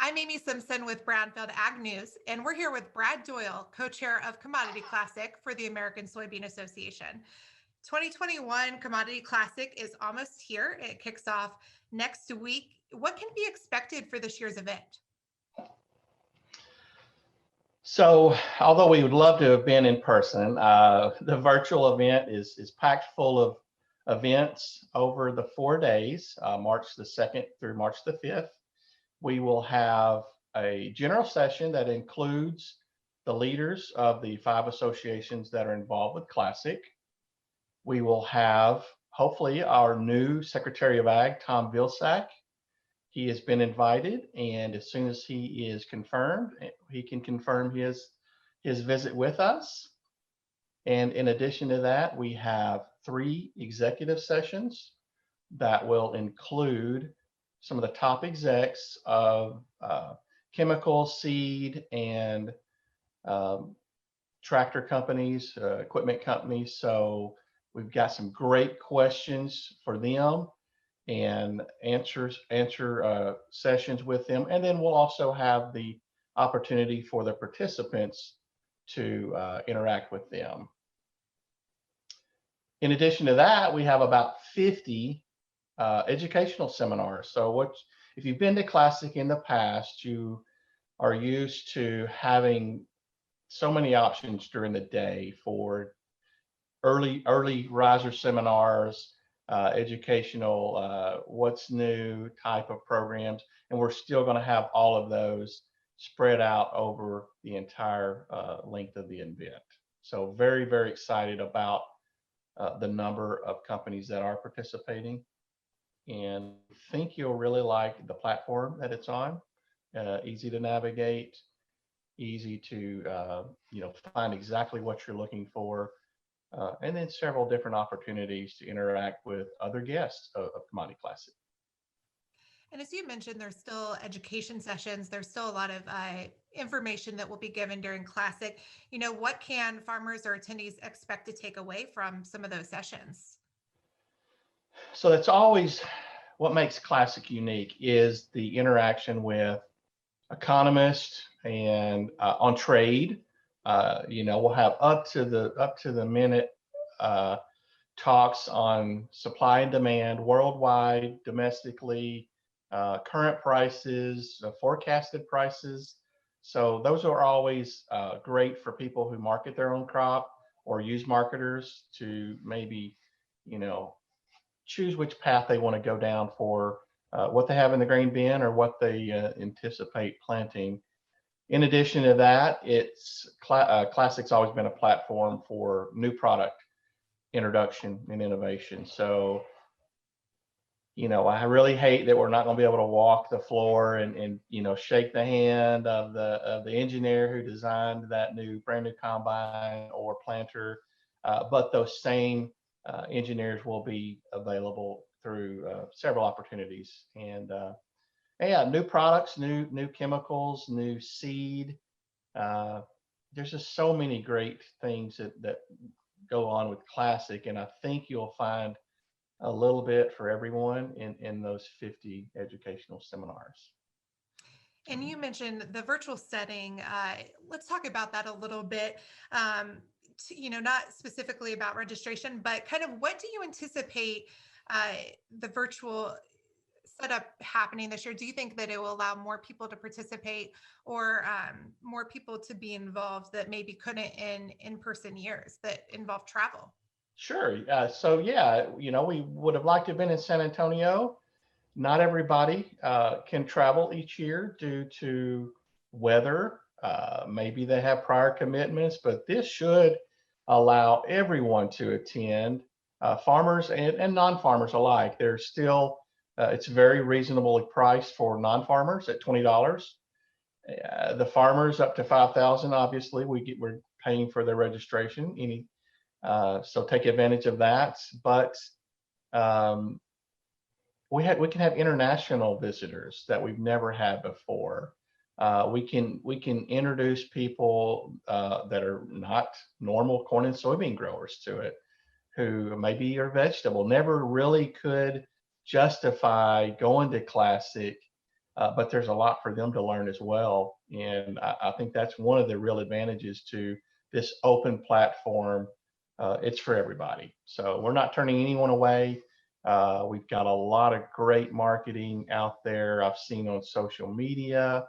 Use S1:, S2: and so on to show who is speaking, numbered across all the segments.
S1: I'm Amie Simpson with Brownfield Ag News, and we're here with Brad Doyle, co-chair of Commodity Classic for the American Soybean Association. 2021 Commodity Classic is almost here. It kicks off next week. What can be expected for this year's event?
S2: So, although we would love to have been in person, the virtual event is packed full of events over the 4 days, March the 2nd through March the 5th. We will have a general session that includes the leaders of the 5 associations that are involved with Classic. We will have, hopefully, our new Secretary of Ag, Tom Vilsack. He has been invited, and as soon as he is confirmed, he can confirm his visit with us. And in addition to that, we have 3 executive sessions that will include some of the top execs of chemical, seed, and tractor companies, equipment companies. So we've got some great questions for them and answer sessions with them. And then we'll also have the opportunity for the participants to interact with them. In addition to that, we have about 50 educational seminars. So if you've been to Classic in the past, you are used to having so many options during the day for early riser seminars, educational, what's new type of programs, and we're still going to have all of those spread out over the entire length of the event. So very, very excited about the number of companies that are participating, and think you'll really like the platform that it's on. Easy to navigate, easy to find exactly what you're looking for. And then several different opportunities to interact with other guests of Commodity Classic.
S1: And as you mentioned, there's still education sessions. There's still a lot of information that will be given during Classic. What can farmers or attendees expect to take away from some of those sessions?
S2: So that's always what makes Classic unique, is the interaction with economists and on trade. We'll have up to the minute talks on supply and demand worldwide, domestically, current prices, forecasted prices. So those are always great for people who market their own crop or use marketers to maybe, choose which path they want to go down for what they have in the grain bin or what they anticipate planting. In addition to that, Classic's always been a platform for new product introduction and innovation. So, I really hate that we're not going to be able to walk the floor and shake the hand of the engineer who designed that brand new combine or planter, but those same engineers will be available through several opportunities. And new products, new chemicals, new seed. There's just so many great things that go on with Classic, and I think you'll find a little bit for everyone in those 50 educational seminars.
S1: And you mentioned the virtual setting. Let's talk about that a little bit. Not specifically about registration, but kind of what do you anticipate the virtual setup happening this year? Do you think that it will allow more people to participate or more people to be involved that maybe couldn't in in-person years that involve travel?
S2: Sure. We would have liked to have been in San Antonio. Not everybody can travel each year due to weather. Maybe they have prior commitments, but this should allow everyone to attend, farmers and non-farmers alike. There's still, it's very reasonably priced for non-farmers at $20. The farmers up to $5,000, obviously, we're paying for their registration. So take advantage of that. But we can have international visitors that we've never had before. We can introduce people that are not normal corn and soybean growers to it, who maybe are vegetable, never really could justify going to Classic but there's a lot for them to learn as well. And I think that's one of the real advantages to this open platform. It's for everybody. So we're not turning anyone away. We've got a lot of great marketing out there. I've seen on social media,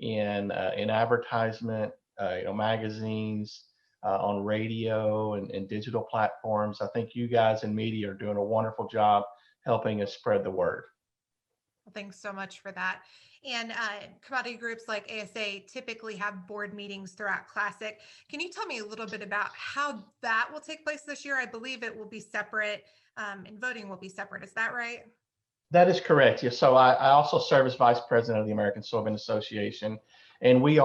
S2: in advertisement, magazines, on radio and digital platforms. I think you guys in media are doing a wonderful job helping us spread the word.
S1: Well, thanks so much for that. And commodity groups like ASA typically have board meetings throughout Classic. Can you tell me a little bit about how that will take place this year? I believe it will be separate, and voting will be separate. Is that right?
S2: That is correct. Yes. So I also serve as vice president of the American Soybean Association, and we're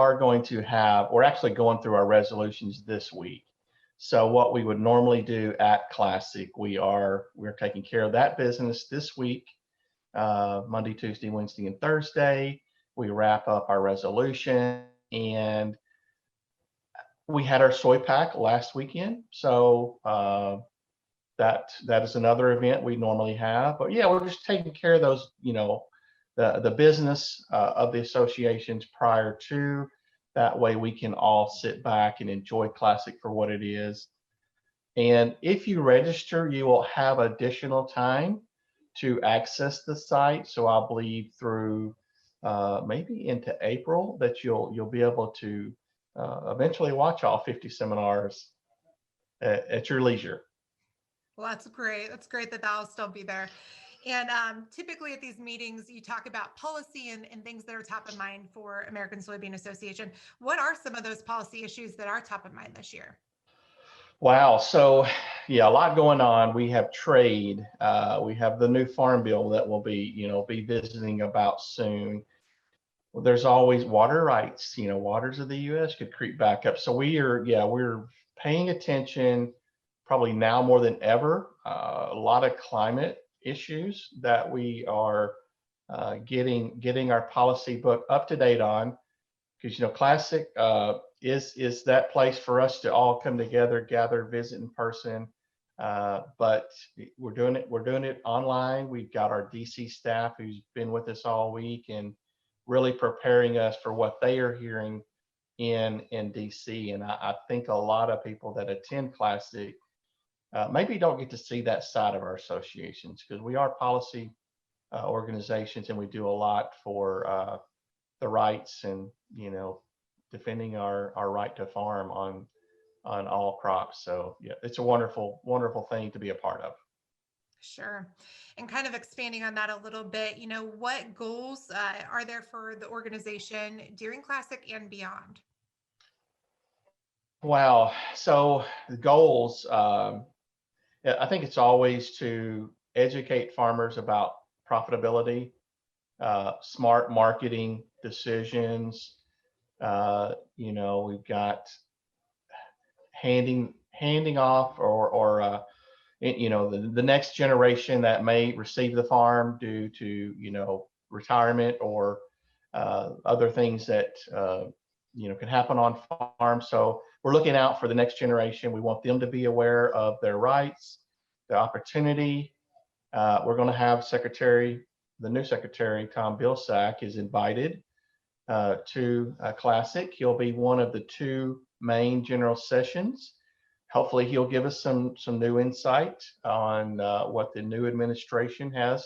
S2: actually going through our resolutions this week. So what we would normally do at Classic, we're taking care of that business this week, Monday, Tuesday, Wednesday, and Thursday. We wrap up our resolution, and we had our soy pack last weekend. So that is another event we normally have. But yeah, we're just taking care of those, the business of the associations prior to. That way we can all sit back and enjoy Classic for what it is. And if you register, you will have additional time to access the site. So I believe through maybe into April that you'll be able to eventually watch all 50 seminars at your leisure.
S1: Well, that's great. That's great that that'll still be there. And typically at these meetings, you talk about policy and things that are top of mind for American Soybean Association. What are some of those policy issues that are top of mind this year?
S2: Wow. So, yeah, a lot going on. We have trade. We have the new farm bill that we'll be visiting about soon. Well, there's always water rights. Waters of the U.S. could creep back up. So we're paying attention probably now more than ever. A lot of climate issues that we are getting our policy book up to date on, because Classic is that place for us to all come together, gather, visit in person. But we're doing it online. We've got our DC staff who's been with us all week and really preparing us for what they are hearing in DC. And I think a lot of people that attend Classic maybe don't get to see that side of our associations, because we are policy organizations and we do a lot for the rights and defending our right to farm on all crops. So yeah, it's a wonderful thing to be a part of.
S1: Sure. And kind of expanding on that a little bit, what goals are there for the organization during Classic and beyond?
S2: Wow. So the goals, I think it's always to educate farmers about profitability, smart marketing decisions. We've got handing off or the next generation that may receive the farm due to retirement or other things that can happen on farms. So we're looking out for the next generation. We want them to be aware of their rights, their opportunity. We're going to have the new secretary, Tom Bilsack, is invited to Classic. He'll be one of the two main general sessions. Hopefully he'll give us some new insight on what the new administration has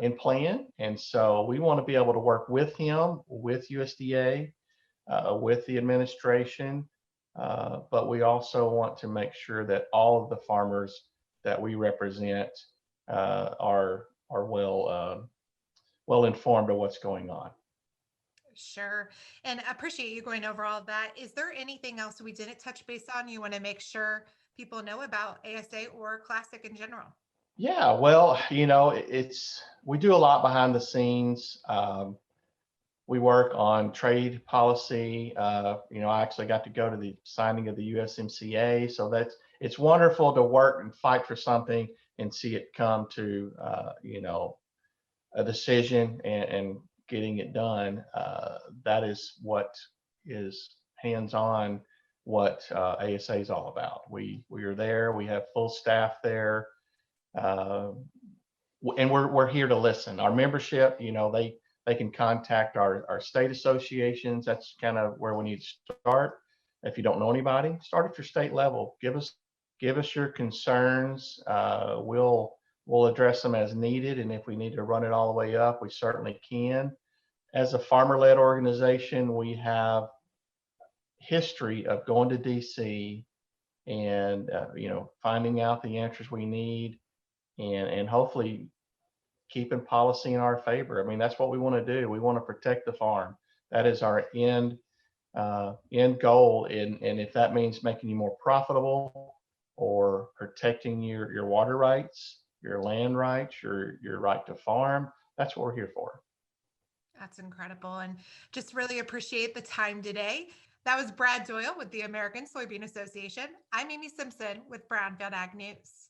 S2: in plan. And so we want to be able to work with him, with USDA, with the administration, but we also want to make sure that all of the farmers that we represent are well informed of what's going on.
S1: Sure. And I appreciate you going over all of that. Is there anything else we didn't touch base on you want to make sure people know about ASA or Classic in general?
S2: Yeah, well, we do a lot behind the scenes. We work on trade policy. I actually got to go to the signing of the USMCA, so it's wonderful to work and fight for something and see it come to a decision and getting it done. That is what is hands-on, what ASA is all about. We are there. We have full staff there, and we're here to listen. Our membership, they can contact our state associations. That's kind of where we need to start. If you don't know anybody, start at your state level. Give us your concerns. We'll address them as needed, and if we need to run it all the way up, we certainly can. As a farmer-led organization, we have history of going to DC and finding out the answers we need, and hopefully keeping policy in our favor. I mean, that's what we want to do. We want to protect the farm. That is our end goal. And if that means making you more profitable or protecting your water rights, your land rights, your right to farm, that's what we're here for.
S1: That's incredible. And just really appreciate the time today. That was Brad Doyle with the American Soybean Association. I'm Amie Simpson with Brownfield Ag News.